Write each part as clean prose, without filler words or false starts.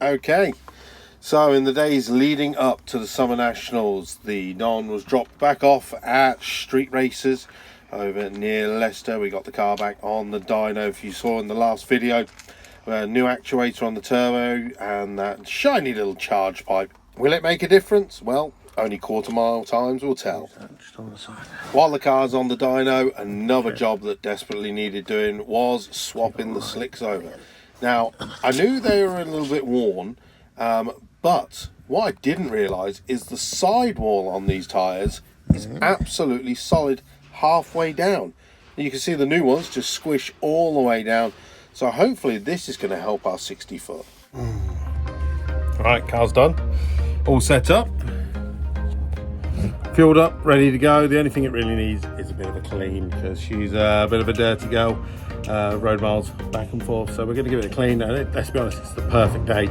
Okay, so in the days leading up to the Summer Nationals, the Non was dropped back off at street races over near Leicester. We got the car back on the dyno, if you saw in the last video. New actuator on the turbo and that shiny little charge pipe. Will it make a difference? Well, only quarter mile times will tell. Just on the side. While the car's on the dyno, another job that desperately needed doing was swapping the slicks over. Now, I knew they were a little bit worn, but what I didn't realise is the sidewall on these tyres is absolutely solid halfway down. You can see the new ones just squish all the way down. So hopefully this is going to help our 60 foot. Right, car's done. All set up. Fueled up, ready to go. The only thing it really needs is a bit of a clean because she's a bit of a dirty girl. Road miles back and forth. So we're going to give it a clean. And let's be honest, it's the perfect day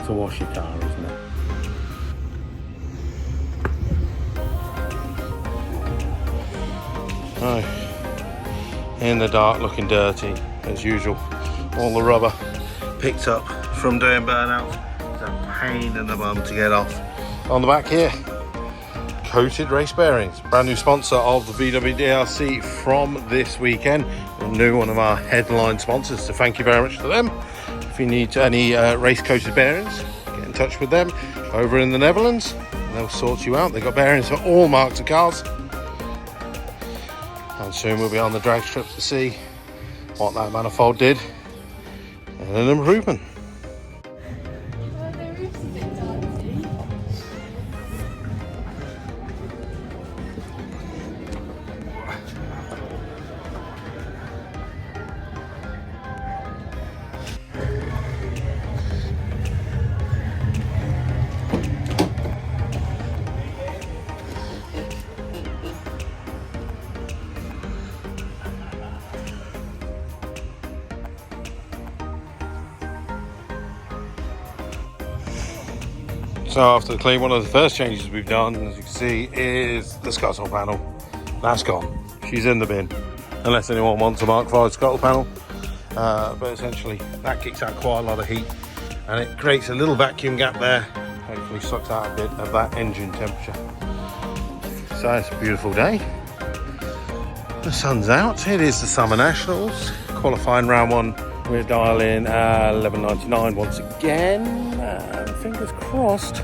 to wash your car, isn't it? Oh, in the dark, looking dirty as usual. All the rubber picked up from doing burnouts. It's a pain in the bum to get off. On the back here, coated race bearings. Brand new sponsor of the VW DRC from this weekend. A new one of our headline sponsors, so thank you very much to them. If you need any race coated bearings, get in touch with them over in the Netherlands. They'll sort you out. They've got bearings for all marks of cars. And soon we'll be on the drag strip to see what that manifold did and an improvement. So after the clean, one of the first changes we've done, as you can see, is the scuttle panel. That's gone. She's in the bin. Unless anyone wants a Mk5 scuttle panel. But essentially, that kicks out quite a lot of heat. And it creates a little vacuum gap there. Hopefully sucks out a bit of that engine temperature. So it's a beautiful day. The sun's out. It is the Summer Nationals. Qualifying round one. We're dialing 11.99 once again. Fingers crossed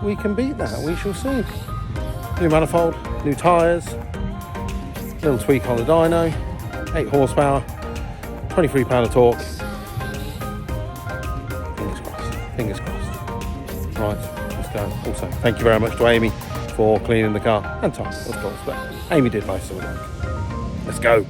we can beat that. We shall see. New manifold, new tyres, little tweak on the dyno, 8 horsepower, 23 pound of torque. Fingers crossed. Fingers crossed. Right, let's go. Also, thank you very much to Amy for cleaning the car and Tom, of course. But Amy did most of the work. Let's go.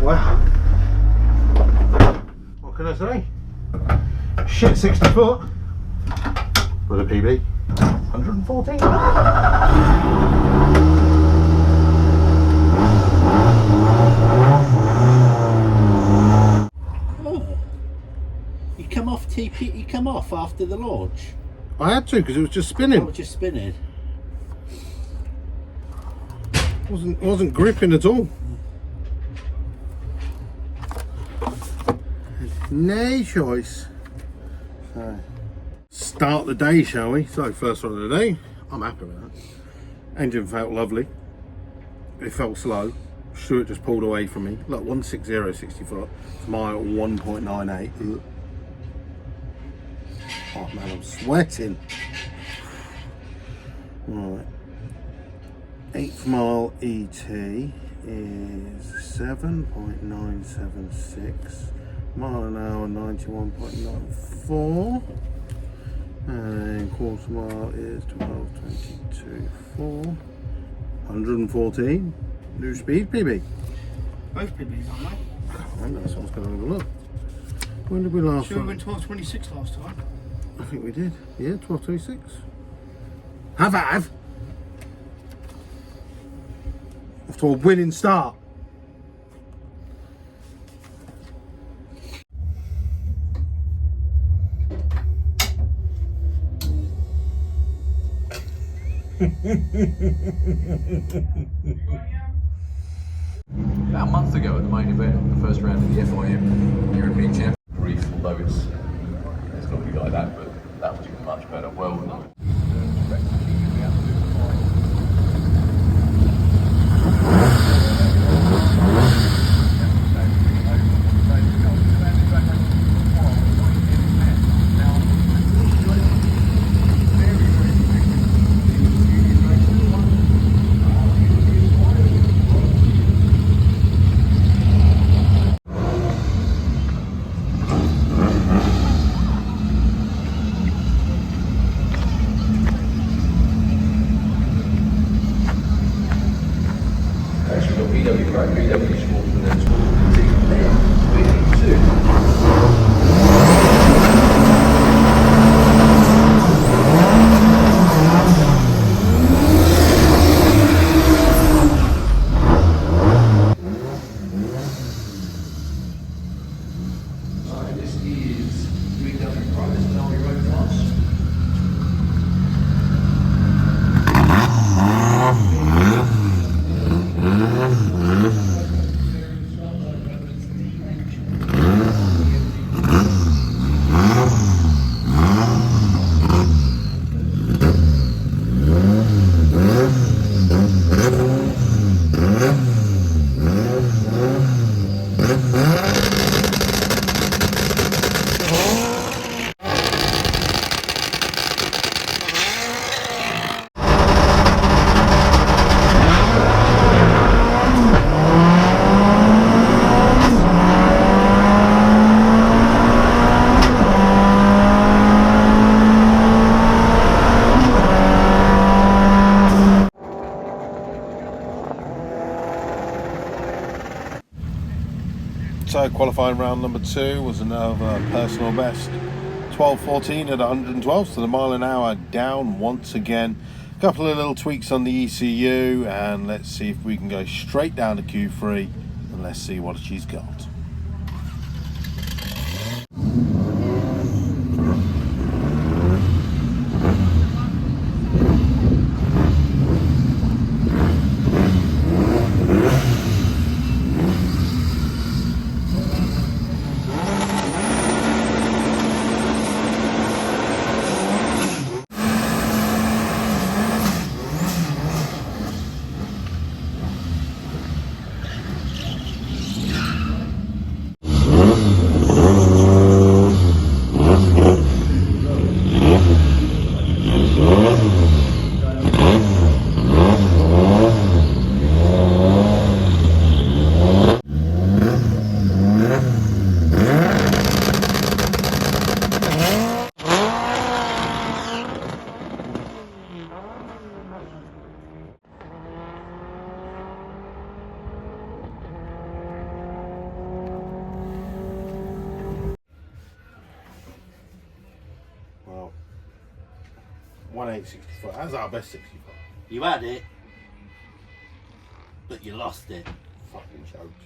Wow. What can I say? Shit 60 foot with a PB. 114. Oh. You come off TP, you come off after the launch? I had to because it was just spinning. Oh, it was just spinning. Wasn't gripping at all. No choice. So, start the day, shall we? So first one of the day, I'm happy with that. Engine felt lovely. It felt slow. Stuart just pulled away from me. Look, 160 60 foot. It's my 1.98. Oh man, I'm sweating. Right. 8th mile ET is 7.976. Mile an hour 91.94. And quarter mile is 12.22.4. 114. New speed PB. Both PBs, aren't they? I can't remember, someone's going to have a look. When did we last Sure, we went 12.26 last time. I think we did. Yeah, 12.26. Have. Off to a winning start. About a month ago at the main event, the first round of the FIM European Championship, grief, although it's not really like that, but that was even much better. Well done. So qualifying round number 2 was another personal best. 12.14 at 112, so the mile an hour down once again. A couple of little tweaks on the ECU, and let's see if we can go straight down to Q3 and let's see what she's got. Well, 1.864. That's our best 65. You had it, but you lost it. Fucking choked.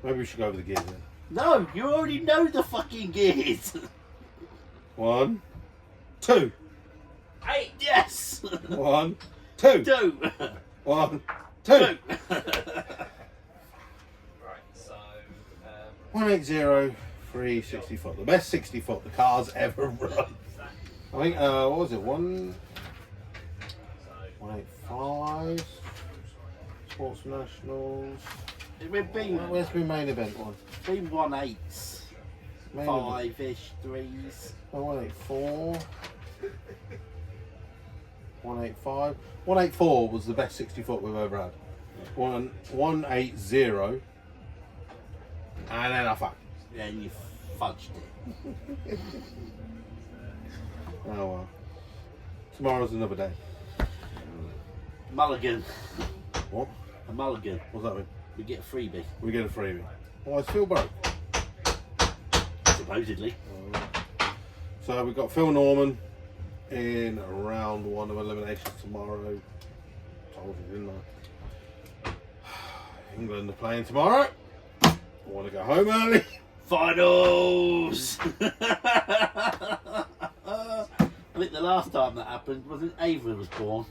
Maybe we should go over the gears then. No, you already know the fucking gears. 1, 2. 8, yes. 1, 2. 2. 1, 2. 2. Right, so 180, 360 foot. The best 60 foot the car's ever run. I think, what was it? 185. Sports Nationals. Where's my main event one? been 1/8s, Main 5-ish, 3s. 184. 185. 184 was the best 60 foot we've ever had. 180. And then I fucked. Yeah, and you fudged it. Oh well. Tomorrow's another day. Mulligan. What? A mulligan. What's that mean? We get a freebie. We get a freebie. Oh, I still broke. Supposedly. So we've got Phil Norman in round 1 of eliminations tomorrow. Told you, didn't I? England are playing tomorrow. I want to go home early. Finals! I think the last time that happened was when Ava was born.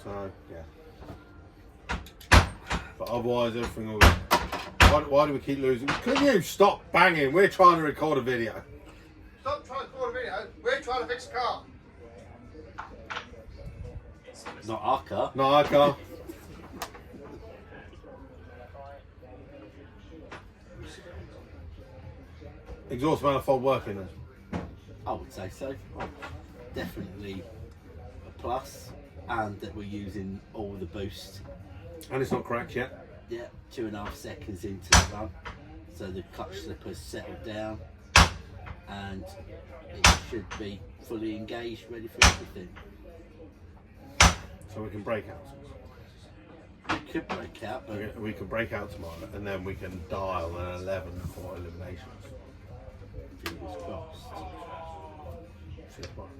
So, yeah. But otherwise, everything will be... Why do we keep losing? Can you stop banging? We're trying to record a video. Stop trying to record a video. We're trying to fix a car. Not our car. No, I can't. Exhaust manifold working then? I would say so. Definitely a plus. And that we're using all the boost. And it's not cracked yet? Yeah, 2.5 seconds into the run. So the clutch slipper's settled down. And it should be fully engaged, ready for everything. So we can break out. It could break out, but We can break out tomorrow and then we can dial an 11 for eliminations. fingers crossed. See you tomorrow.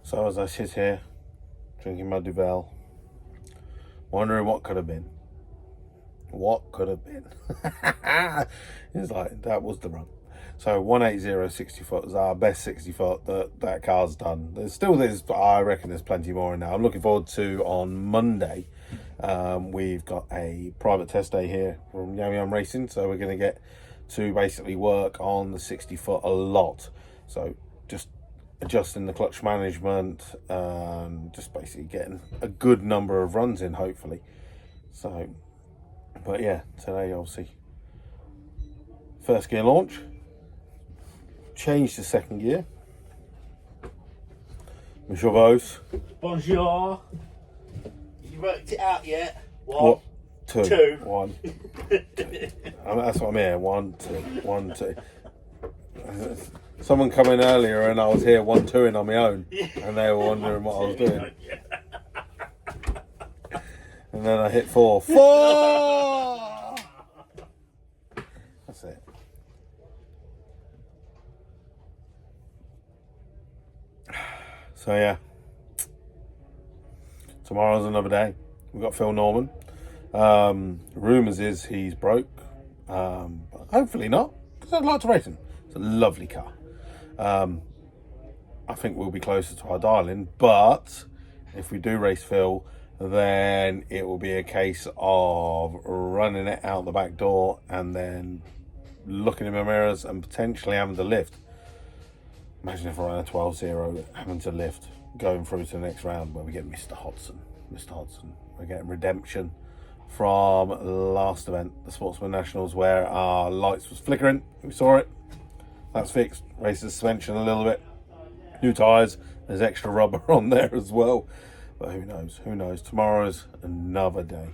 So as I sit here, drinking my Duvel, wondering what could have been. What could have been? It's like, that was the run. So 180 60 foot is our best 60 foot that car's done. There's I reckon there's plenty more in there. I'm looking forward to on Monday. We've got a private test day here from Yum Yum Racing. So we're going to get to basically work on the 60 foot a lot. So just adjusting the clutch management, just basically getting a good number of runs in, hopefully. So, but yeah, today obviously first gear launch, change to second gear. Monsieur Bose. Bonjour. You worked it out yet? What? Two. Two. One. Two. That's what I'm here. 1, 2. 1, 2. Someone come in earlier and I was here 1-2ing on my own, and they were wondering what I was doing. And then I hit 4. 4! That's it. So yeah, tomorrow's another day. We've got Phil Norman. Rumours is he's broke. But hopefully not, because I'd like to race him. It's a lovely car. I think we'll be closer to our darling, but if we do race Phil, then it will be a case of running it out the back door and then looking in my mirrors and potentially having to lift. Imagine if I ran a 12-0, having to lift, going through to the next round where we get Mr. Hodson. We're getting redemption from the last event, the Sportsman Nationals, where our lights was flickering. We saw it. That's fixed. Race the suspension a little bit. New tyres. There's extra rubber on there as well. But who knows? Who knows? Tomorrow's another day.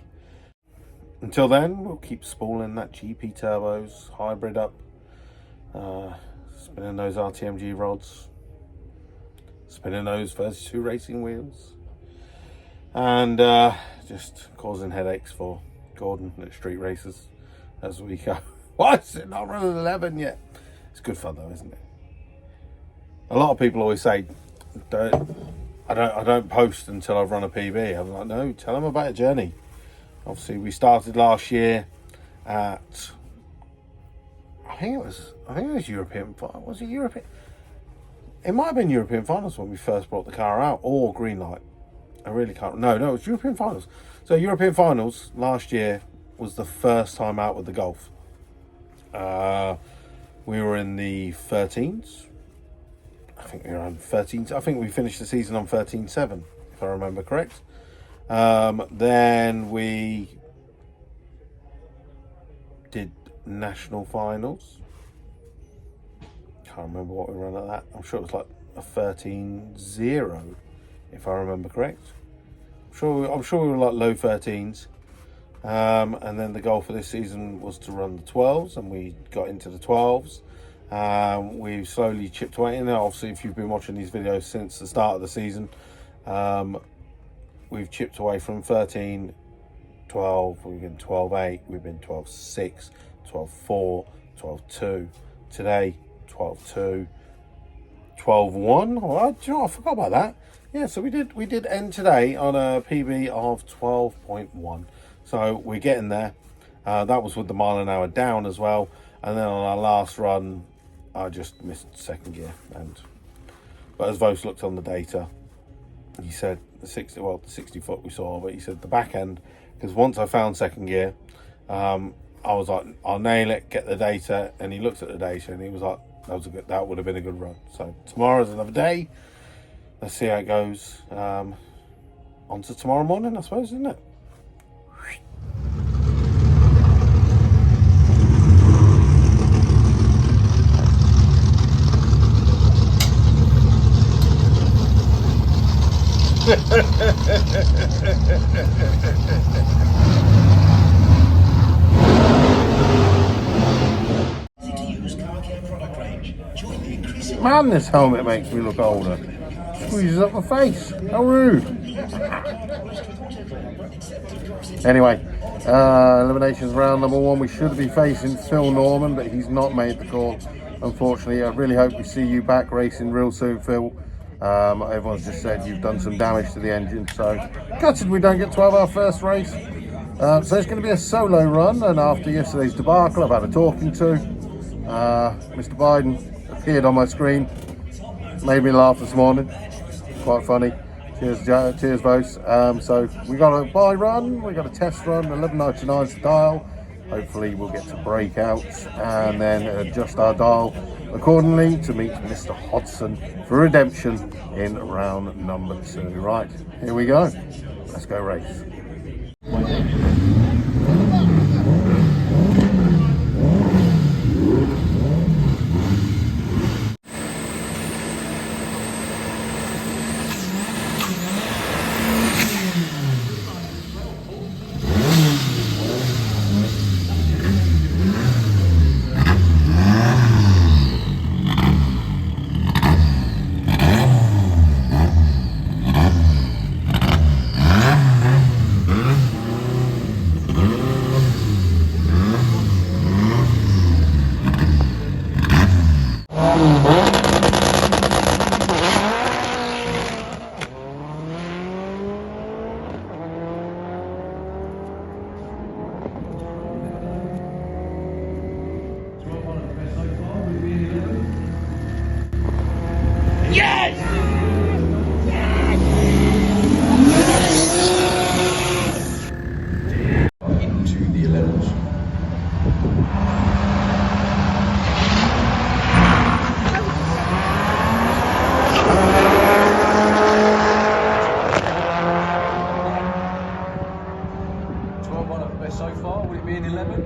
Until then, we'll keep spooling that GP turbos, hybrid up. Spinning those RTMG rods. Spinning those 32 racing wheels. And just causing headaches for Gordon at street races as we go. Why is it not running 11 yet? It's good fun though, isn't it? A lot of people always say, I don't post until I've run a PB. I'm like, no, tell them about a journey. Obviously, we started last year at, I think it was European. Was it European? It might have been European finals when we first brought the car out, or green light. I really can't. No, it was European finals. So European finals last year was the first time out with the Golf. We were in the 13s. I think we were on 13s. I think we finished the season on 13.7, if I remember correct. Then we did national finals. Can't remember what we ran at that. I'm sure it was like a 13-0, if I remember correct. I'm sure we were like low 13s. And then the goal for this season was to run the 12s, and we got into the 12s. We've slowly chipped away, and obviously if you've been watching these videos since the start of the season, we've chipped away from 13, 12, we've been 12-8, we've been 12-6, 12-4, 12-2, today 12-2, 12-1. Oh, do you know, I forgot about that. Yeah, so we did end today on a PB of 12.1. So we're getting there. That was with the mile an hour down as well. And then on our last run, I just missed second gear. But as Vos looked on the data, he said the 60 foot we saw, but he said the back end, because once I found second gear, I was like, I'll nail it, get the data. And he looked at the data and he was like, that would have been a good run. So tomorrow's another day. Let's see how it goes. On to tomorrow morning, I suppose, isn't it? Man, this helmet makes me look older. Squeezes up my face. How rude. Anyway, eliminations round number 1. We should be facing Phil Norman, but he's not made the call, unfortunately. I really hope we see you back racing real soon, Phil. Everyone's just said you've done some damage to the engine, so gutted we don't get to have our first race. So it's going to be a solo run, and after yesterday's debacle, I've had a talking to. Mr. Biden appeared on my screen, made me laugh this morning. Quite funny. Cheers, Vos. So we got a buy run, we got a test run, 11.99's the dial. Hopefully we'll get to breakout and then adjust our dial accordingly to meet Mr. Hodson for redemption in round number 2. Right, here we go. Let's go race. So far, would it be an 11?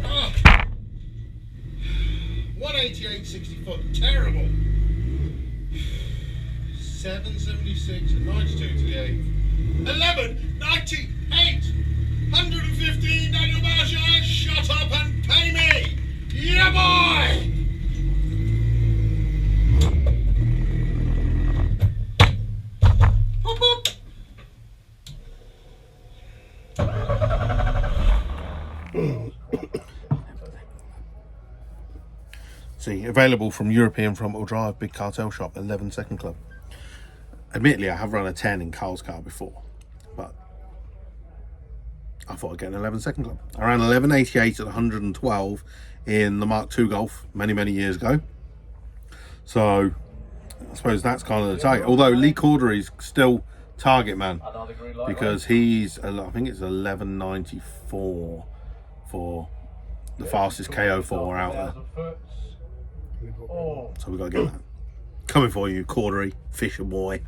Oh. 188 60 foot, terrible. 776 and 92 to the 8th. 11 98 115. Daniel Marshall, shut up and pay me. Yeah, boy. Hop, hop. See, available from European front-wheel drive, Big Cartel Shop, 11 Second Club. Admittedly, I have run a 10 in Carl's car before, but I thought I'd get an 11 Second Club. I ran 1188 at 112 in the Mark II Golf many years ago. So I suppose that's kind of the target. Although Lee Cordery's still target man, because he's, I think it's 1194 for the fastest KO4 out there. So we've got to get that. Coming for you, Cordery, Fisher boy.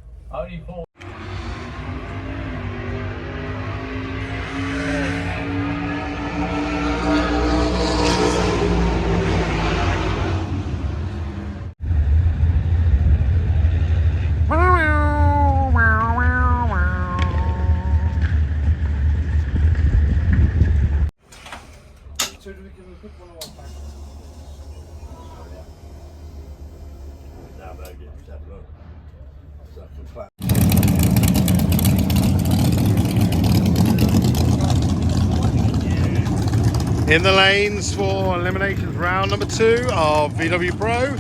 In the lanes for eliminations round number 2 of VW Pro.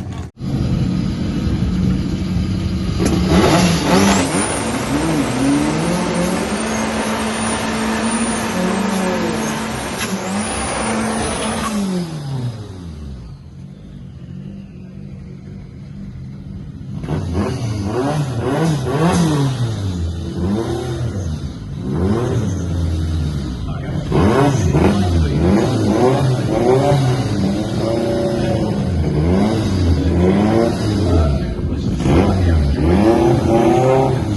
Oh.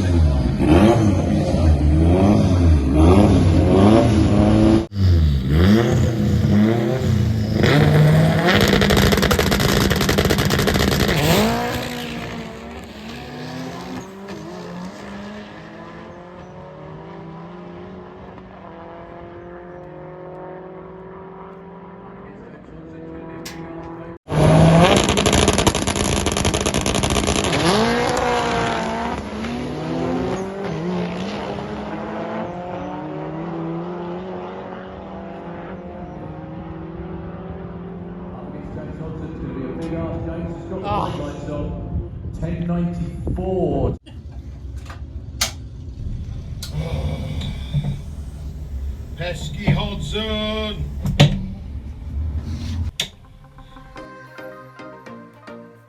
1094. Pesky Hodson.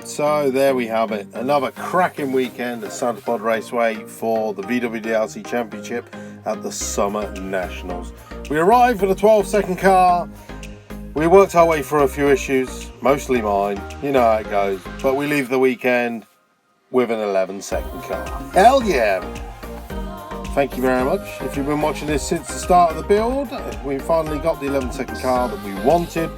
So there we have it, another cracking weekend at Santa Pod Raceway for the VWDLC Championship at the Summer Nationals. We arrived with a 12-second car. We worked our way through a few issues, mostly mine, you know how it goes, but we leave the weekend with an 11-second car. Hell yeah! Thank you very much. If you've been watching this since the start of the build, we finally got the 11-second car that we wanted.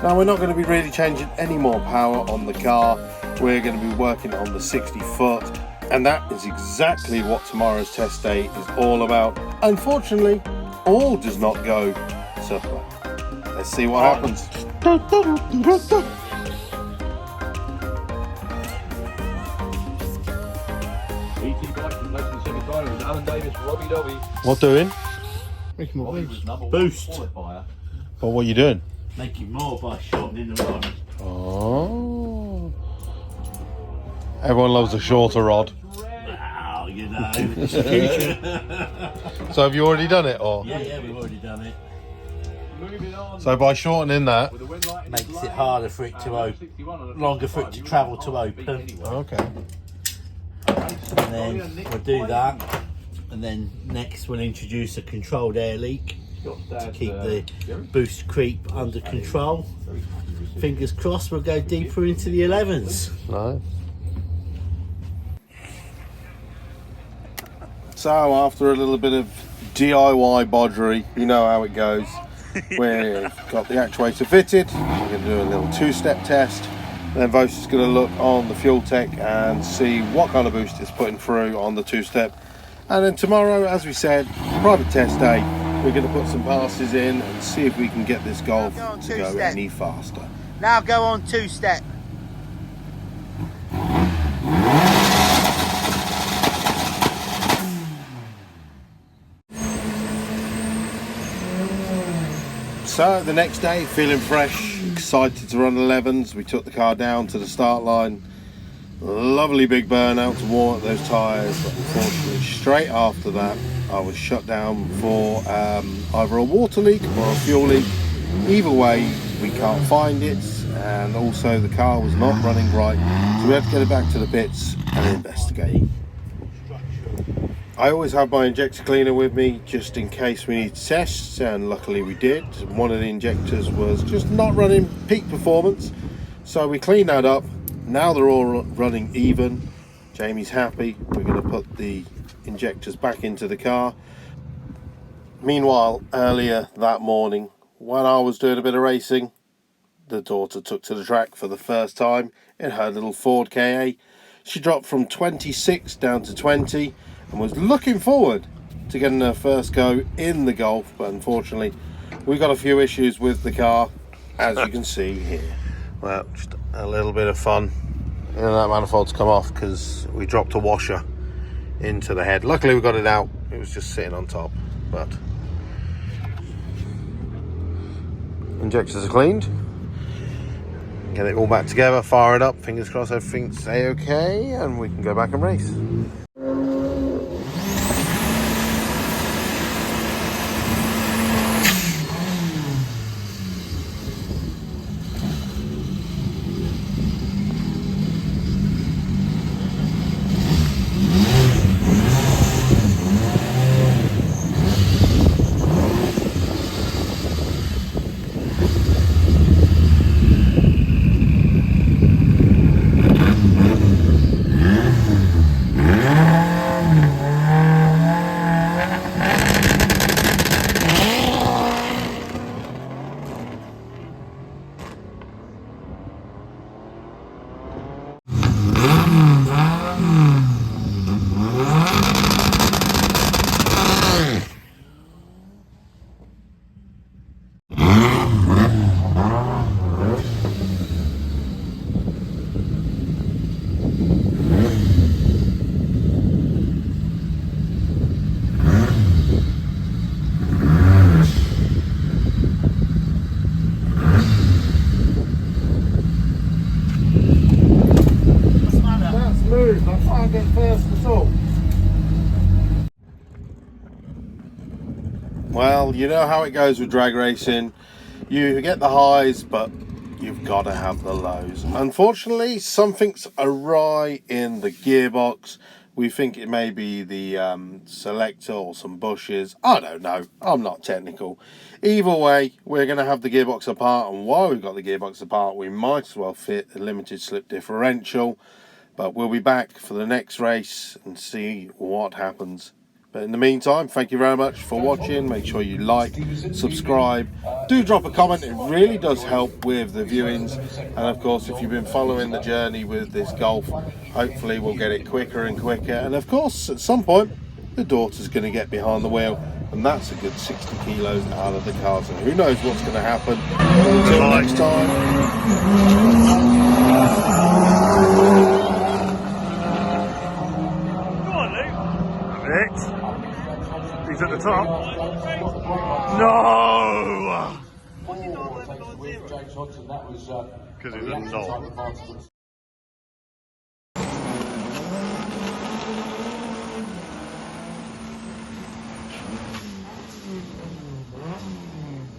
Now we're not going to be really changing any more power on the car. We're going to be working on the 60 foot, and that is exactly what tomorrow's test day is all about. Unfortunately, all does not go so well. Let's see what happens. What doing? Making more boost. Boost. But what are you doing? Making more by shortening the rod. Oh. Everyone loves a shorter rod. Wow, you know, it's the future. So have you already done it, or? Yeah, we've already done it. So by shortening that, Makes it harder for it to open, longer for it to travel to open. okay. And then we'll do that. And then next we'll introduce a controlled air leak to keep the boost creep under control. Fingers crossed we'll go deeper into the 11s. Nice. So after a little bit of DIY bodgery, you know how it goes. We've got the actuator fitted. We're going to do a little 2-step test. Then Vos is going to look on the fuel tech and see what kind of boost it's putting through on the 2-step. And then tomorrow, as we said, private test day, we're going to put some passes in and see if we can get this Golf to go any faster. Now go on 2-step. So the next day, feeling fresh, excited to run 11s. We took the car down to the start line. Lovely big burnout to warm up those tyres, but unfortunately straight after that I was shut down for either a water leak or a fuel leak. Either way, we can't find it, and also the car was not running right, so we had to get it back to the pits and investigate. I always have my injector cleaner with me just in case we need tests, and luckily we did. One of the injectors was just not running peak performance, so we cleaned that up. Now they're all running even. Jamie's happy. We're going to put the injectors back into the car. Meanwhile, earlier that morning, when I was doing a bit of racing, the daughter took to the track for the first time in her little Ford KA. She dropped from 26 down to 20 and was looking forward to getting her first go in the Golf, but unfortunately we got a few issues with the car, as you can see here. Well, just a little bit of fun. You know, that manifold's come off because we dropped a washer into the head. Luckily we got it out, it was just sitting on top. But injectors are cleaned. Get it all back together, fire it up, fingers crossed everything's a-okay, and we can go back and race. I can't get first at all. Well, you know how it goes with drag racing. You get the highs, but you've got to have the lows. Unfortunately, something's awry in the gearbox. We think it may be the selector or some bushes. I don't know. I'm not technical. Either way, we're going to have the gearbox apart. And while we've got the gearbox apart, we might as well fit a limited slip differential. But we'll be back for the next race and see what happens. But in the meantime, thank you very much for watching. Make sure you like, subscribe, do drop a comment. It really does help with the viewings. And of course, if you've been following the journey with this Golf, hopefully we'll get it quicker and quicker. And of course, at some point, the daughter's going to get behind the wheel, and that's a good 60 kilos out of the car. So who knows what's going to happen. Until next time. He's at the top. No! Because he didn't know.